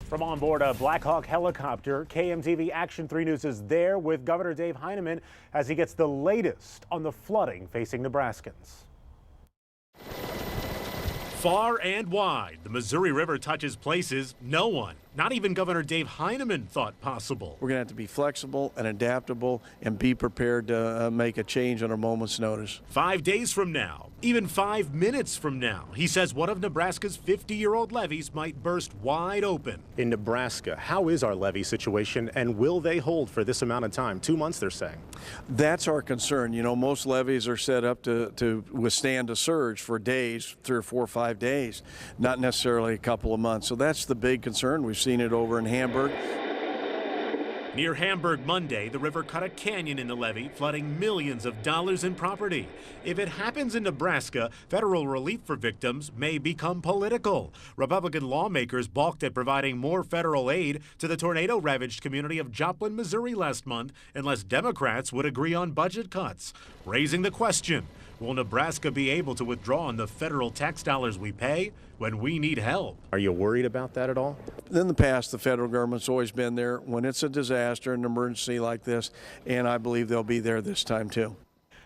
From on board a Black Hawk helicopter, KMTV Action 3 News is there with Governor Dave Heineman as he gets the latest on the flooding facing Nebraskans. Far and wide, the Missouri River touches places no one, not even Governor Dave Heineman, thought possible. We're going to have to be flexible and adaptable and be prepared to make a change on a moment's notice. 5 days from now, even 5 minutes from now, he says one of Nebraska's 50-year-old levees might burst wide open. In Nebraska, how is our levee situation, and will they hold for this amount of time? 2 months, they're saying. That's our concern. You know, most levees are set up to withstand a surge for days, 3 or 4 or 5 days, not necessarily a couple of months. So that's the big concern. We've seen it over in Hamburg. Near Hamburg Monday, the river cut a canyon in the levee, flooding millions of dollars in property. If it happens in Nebraska, federal relief for victims may become political. Republican lawmakers balked at providing more federal aid to the tornado-ravaged community of Joplin, Missouri last month, unless Democrats would agree on budget cuts, raising the question, will Nebraska be able to withdraw on the federal tax dollars we pay when we need help? Are you worried about that at all? In the past, the federal government's always been there when it's a disaster, an emergency like this, and I believe they'll be there this time too.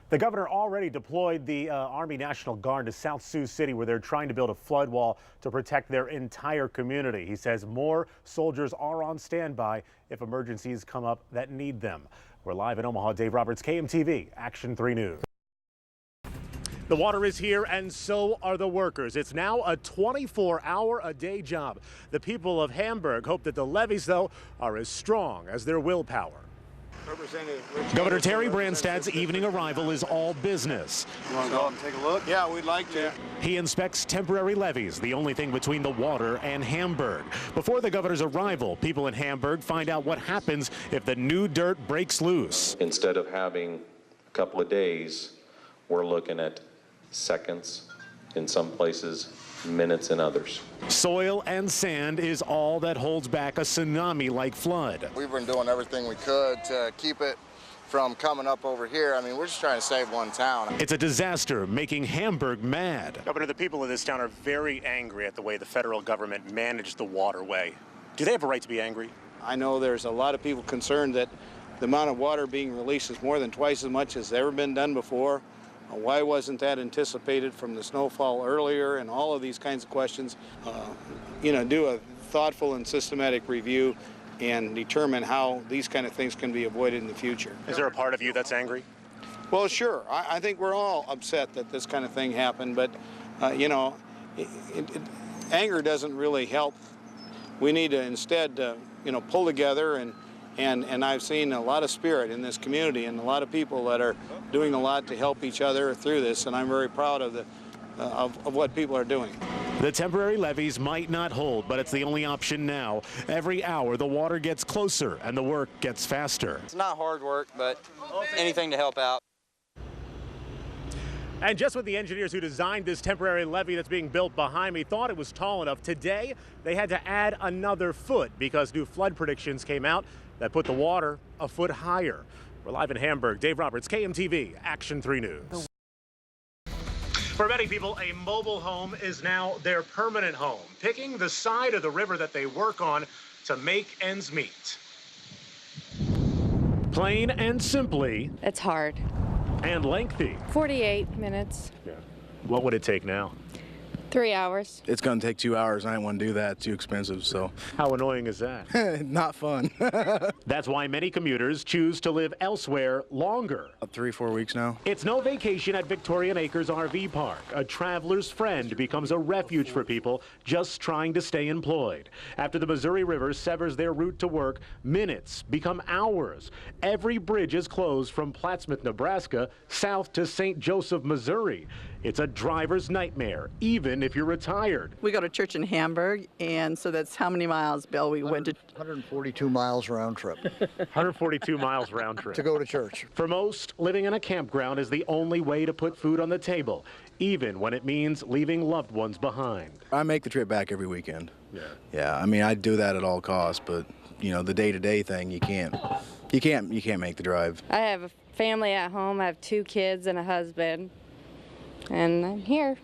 The governor already deployed the Army National Guard to South Sioux City, where they're trying to build a flood wall to protect their entire community. He says more soldiers are on standby if emergencies come up that need them. We're live in Omaha. Dave Roberts, KMTV, Action 3 News. The water is here, and so are the workers. It's now a 24-hour-a-day job. The people of Hamburg hope that the levees, though, are as strong as their willpower. Governor Terry Branstad's evening arrival is all business. You want to go out and take a look? Yeah, we'd like to. He inspects temporary levees, the only thing between the water and Hamburg. Before the governor's arrival, people in Hamburg find out what happens if the new dirt breaks loose. Instead of having a couple of days, we're looking at seconds, in some places, minutes in others. Soil and sand is all that holds back a tsunami-like flood. We've been doing everything we could to keep it from coming up over here. I mean, we're just trying to save one town. It's a disaster, making Hamburg mad. Governor, the people of this town are very angry at the way the federal government managed the waterway. Do they have a right to be angry? I know there's a lot of people concerned that the amount of water being released is more than twice as much as ever been done before. Why wasn't that anticipated from the snowfall earlier, and all of these kinds of questions? Do a thoughtful and systematic review and determine how these kind of things can be avoided in the future. Is there a part of you that's angry? Well, sure. I think we're all upset that this kind of thing happened, but, anger doesn't really help. We need to instead, pull together, and I've seen a lot of spirit in this community and a lot of people that are doing a lot to help each other through this, and I'm very proud of what people are doing. The temporary levees might not hold, but it's the only option now. Every hour the water gets closer and the work gets faster. It's not hard work, but anything to help out. And just when the engineers who designed this temporary levee that's being built behind me thought it was tall enough, today they had to add another foot because new flood predictions came out that put the water a foot higher. We're live in Hamburg. Dave Roberts, KMTV, Action 3 News. For many people, a mobile home is now their permanent home, picking the side of the river that they work on to make ends meet. Plain and simply. It's hard. And lengthy. 48 minutes. Yeah. What would it take now? 3 hours. It's going to take 2 hours. I don't want to do that. Too expensive, so. How annoying is that? Not fun. That's why many commuters choose to live elsewhere longer. 3-4 weeks now. It's no vacation at Victorian Acres RV Park. A traveler's friend becomes a refuge for people just trying to stay employed. After the Missouri River severs their route to work, minutes become hours. Every bridge is closed from Plattsmouth, Nebraska, south to St. Joseph, Missouri. It's a driver's nightmare, even if you're retired. We go to church in Hamburg, and so that's how many miles, Bill? We went to 142 miles round trip. 142 miles round trip. To go to church. For most, living in a campground is the only way to put food on the table, even when it means leaving loved ones behind. I make the trip back every weekend. Yeah. Yeah, I mean, I do that at all costs, but, the day-to-day thing, you can't make the drive. I have a family at home. I have 2 kids and a husband, and I'm here.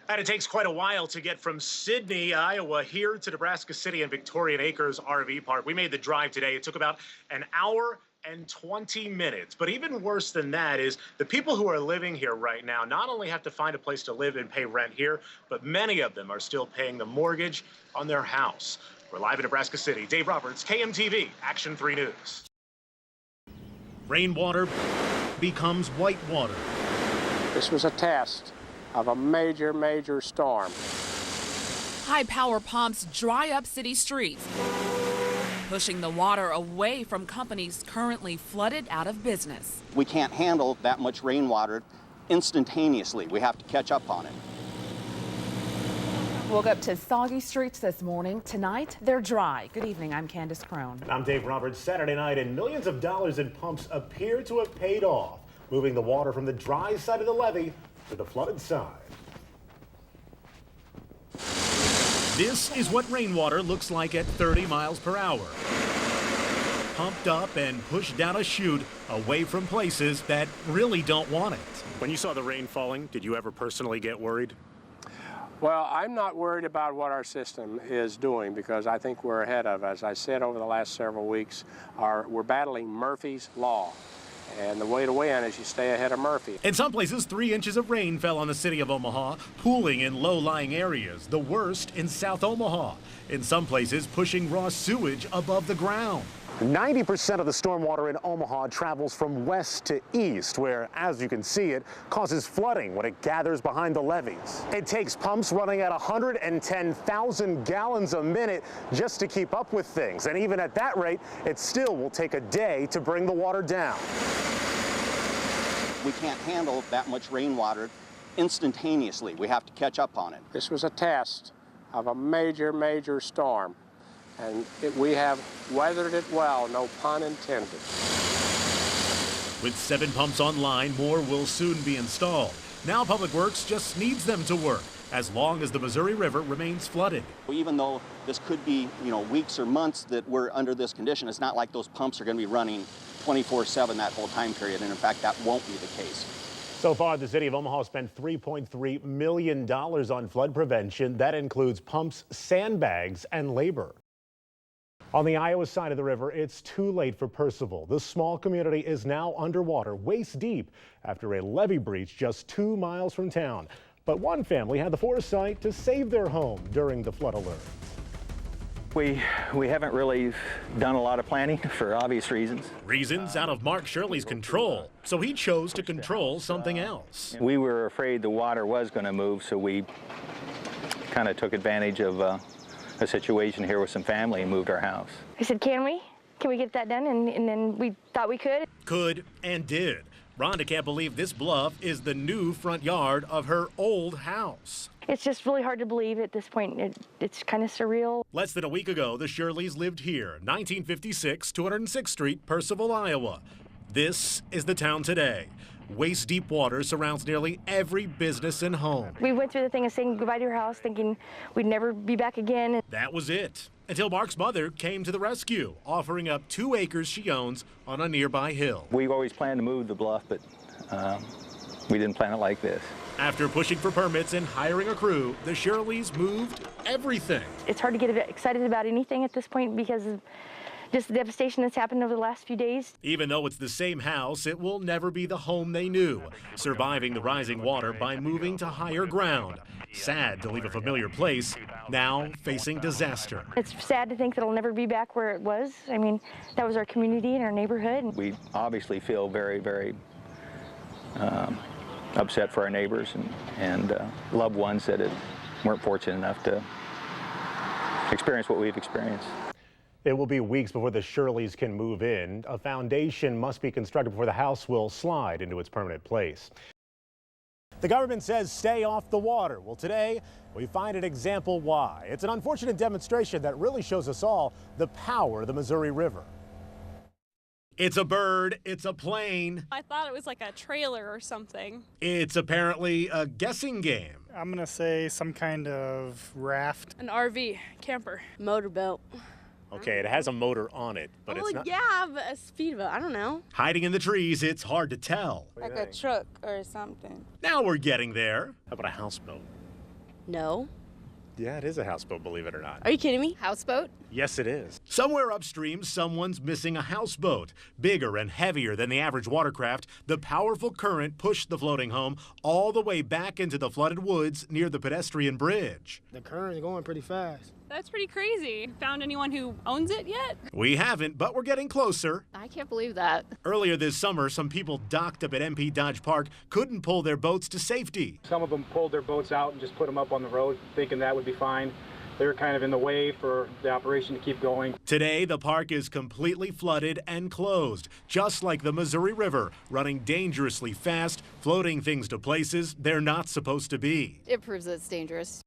And it takes quite a while to get from Sydney, Iowa, here to Nebraska City and Victorian Acres RV Park. We made the drive today. It took about an hour and 20 minutes. But even worse than that is the people who are living here right now not only have to find a place to live and pay rent here, but many of them are still paying the mortgage on their house. We're live in Nebraska City. Dave Roberts, KMTV, Action 3 News. Rainwater becomes whitewater. This was a test of a major storm. High-power pumps dry up city streets, pushing the water away from companies currently flooded out of business. We can't handle that much rainwater instantaneously. We have to catch up on it. Woke up to soggy streets this morning. Tonight, they're dry. Good evening, I'm Candace Crone. I'm Dave Roberts. Saturday night, and millions of dollars in pumps appear to have paid off, moving the water from the dry side of the levee to the flooded side. This is what rainwater looks like at 30 miles per hour. Pumped up and pushed down a chute away from places that really don't want it. When you saw the rain falling, did you ever personally get worried? Well, I'm not worried about what our system is doing because I think we're ahead of it. As I said over the last several weeks, we're battling Murphy's Law. And the way to win is you stay ahead of Murphy. In some places, 3 inches of rain fell on the city of Omaha, pooling in low-lying areas, the worst in South Omaha. In some places, pushing raw sewage above the ground. 90% of the stormwater in Omaha travels from west to east, where, as you can see, it causes flooding when it gathers behind the levees. It takes pumps running at 110,000 gallons a minute just to keep up with things. And even at that rate, it still will take a day to bring the water down. We can't handle that much rainwater instantaneously. We have to catch up on it. This was a test of a major storm. And we have weathered it well, no pun intended. With 7 pumps online, more will soon be installed. Now Public Works just needs them to work, as long as the Missouri River remains flooded. Even though this could be, weeks or months that we're under this condition, it's not like those pumps are going to be running 24/7 that whole time period, and in fact, that won't be the case. So far, the city of Omaha spent $3.3 million on flood prevention. That includes pumps, sandbags, and labor. On the Iowa side of the river, it's too late for Percival. The small community is now underwater, waist deep, after a levee breach just 2 miles from town. But one family had the foresight to save their home during the flood alert. We haven't really done a lot of planning for obvious reasons. Reasons out of Mark Shirley's control, so he chose to control something else. We were afraid the water was going to move, so we kind of took advantage of a situation here with some family and moved our house. I said, can we get that done? And then we thought we could. Could and did. Rhonda can't believe this bluff is the new front yard of her old house. It's just really hard to believe at this point. It's kind of surreal. Less than a week ago, the Shirleys lived here, 1956, 206th Street, Percival, Iowa. This is the town today. Waist-deep water surrounds nearly every business and home. We went through the thing of saying goodbye to your house, thinking we'd never be back again. That was it, until Mark's mother came to the rescue, offering up 2 acres she owns on a nearby hill. We've always planned to move the bluff, but we didn't plan it like this. After pushing for permits and hiring a crew, the Shirleys moved everything. It's hard to get excited about anything at this point because of just the devastation that's happened over the last few days. Even though it's the same house, it will never be the home they knew, surviving the rising water by moving to higher ground. Sad to leave a familiar place, now facing disaster. It's sad to think that it'll never be back where it was. I mean, that was our community and our neighborhood. We obviously feel very upset for our neighbors and loved ones that weren't fortunate enough to experience what we've experienced. It will be weeks before the Shirleys can move in. A foundation must be constructed before the house will slide into its permanent place. The government says stay off the water. Well, today we find an example why. It's an unfortunate demonstration that really shows us all the power of the Missouri River. It's a bird, it's a plane. I thought it was like a trailer or something. It's apparently a guessing game. I'm gonna say some kind of raft. An RV, camper, motorboat. Okay, it has a motor on it, but it's not. Yeah, but a speedboat, I don't know. Hiding in the trees, it's hard to tell. Like a truck or something. Now we're getting there. How about a houseboat? No. Yeah, it is a houseboat, believe it or not. Are you kidding me? Houseboat? Yes, it is. Somewhere upstream, someone's missing a houseboat. Bigger and heavier than the average watercraft, the powerful current pushed the floating home all the way back into the flooded woods near the pedestrian bridge. The current is going pretty fast. That's pretty crazy. Found anyone who owns it yet? We haven't, but we're getting closer. I can't believe that. Earlier this summer, some people docked up at MP Dodge Park couldn't pull their boats to safety. Some of them pulled their boats out and just put them up on the road, thinking that would be fine. They were kind of in the way for the operation to keep going. Today, the park is completely flooded and closed, just like the Missouri River, running dangerously fast, floating things to places they're not supposed to be. It proves that it's dangerous.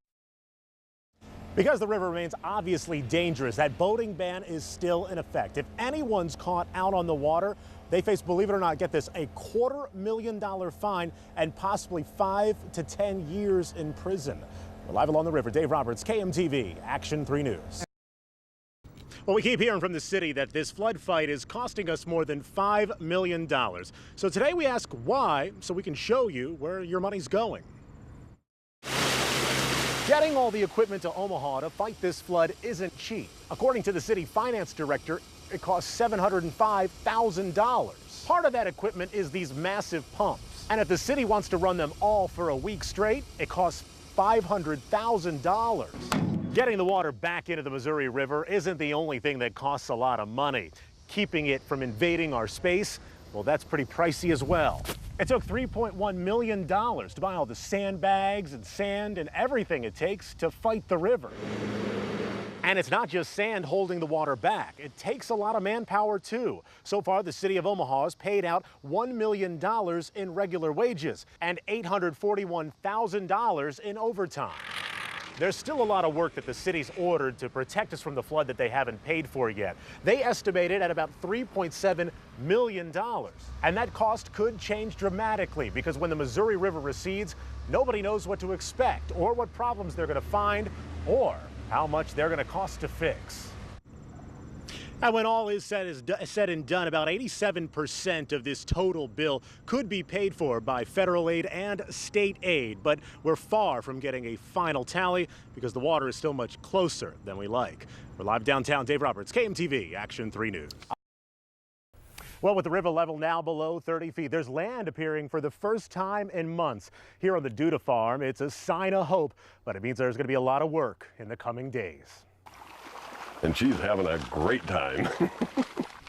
Because the river remains obviously dangerous, that boating ban is still in effect. If anyone's caught out on the water, they face, believe it or not, get this, a $250,000 fine and possibly 5 to 10 years in prison. We're live along the river. Dave Roberts, KMTV, Action 3 News. Well, we keep hearing from the city that this flood fight is costing us more than $5 million. So today we ask why, so we can show you where your money's going. Getting all the equipment to Omaha to fight this flood isn't cheap. According to the city finance director, it costs $705,000. Part of that equipment is these massive pumps. And if the city wants to run them all for a week straight, it costs $500,000. Getting the water back into the Missouri River isn't the only thing that costs a lot of money. Keeping it from invading our space, well, that's pretty pricey as well. It took $3.1 million to buy all the sandbags and sand and everything it takes to fight the river. And it's not just sand holding the water back. It takes a lot of manpower, too. So far, the city of Omaha has paid out $1 million in regular wages and $841,000 in overtime. There's still a lot of work that the city's ordered to protect us from the flood that they haven't paid for yet. They estimate it at about $3.7 million. And that cost could change dramatically because when the Missouri River recedes, nobody knows what to expect or what problems they're going to find or how much they're going to cost to fix. And when all is said and done, about 87% of this total bill could be paid for by federal aid and state aid. But we're far from getting a final tally because the water is still much closer than we like. We're live downtown. Dave Roberts, KMTV, Action 3 News. Well, with the river level now below 30 feet, there's land appearing for the first time in months. Here on the Duda farm, it's a sign of hope, but it means there's going to be a lot of work in the coming days. And she's having a great time.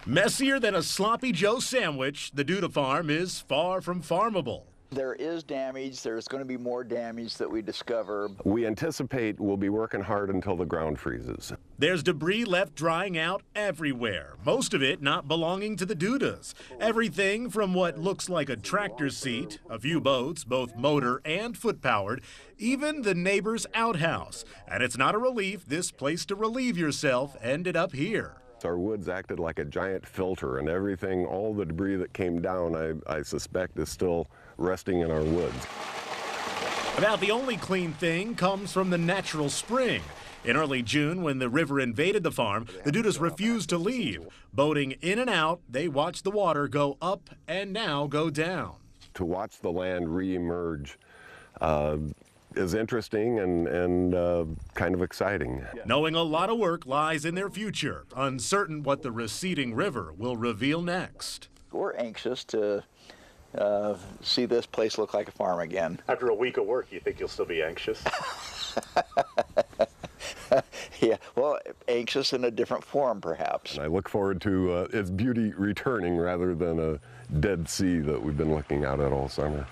Messier than a sloppy Joe sandwich, the Duda farm is far from farmable. There is damage. There's going to be more damage that we discover. We anticipate we'll be working hard until the ground freezes. There's debris left drying out everywhere, most of it not belonging to the Dudas. Everything from what looks like a tractor seat, a few boats, both motor and foot-powered, even the neighbor's outhouse. And it's not a relief this place to relieve yourself ended up here. Our woods acted like a giant filter, and everything, all the debris that came down, I suspect is still resting in our woods. About the only clean thing comes from the natural spring. In early June, when the river invaded the farm, the Dudas refused to leave. Boating in and out, they watched the water go up and now go down. To watch the land reemerge is interesting and kind of exciting. Knowing a lot of work lies in their future, uncertain what the receding river will reveal next. We're anxious to see this place look like a farm again. After a week of work, you think you'll still be anxious? Yeah, well, anxious in a different form, perhaps. And I look forward to its beauty returning rather than a dead sea that we've been looking out at all summer.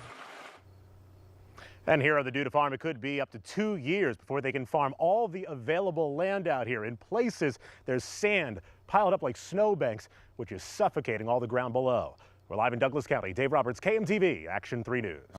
And here on the Duda farm, it could be up to 2 years before they can farm all the available land out here. In places, there's sand piled up like snowbanks, which is suffocating all the ground below. We're live in Douglas County. Dave Roberts, KMTV, Action 3 News.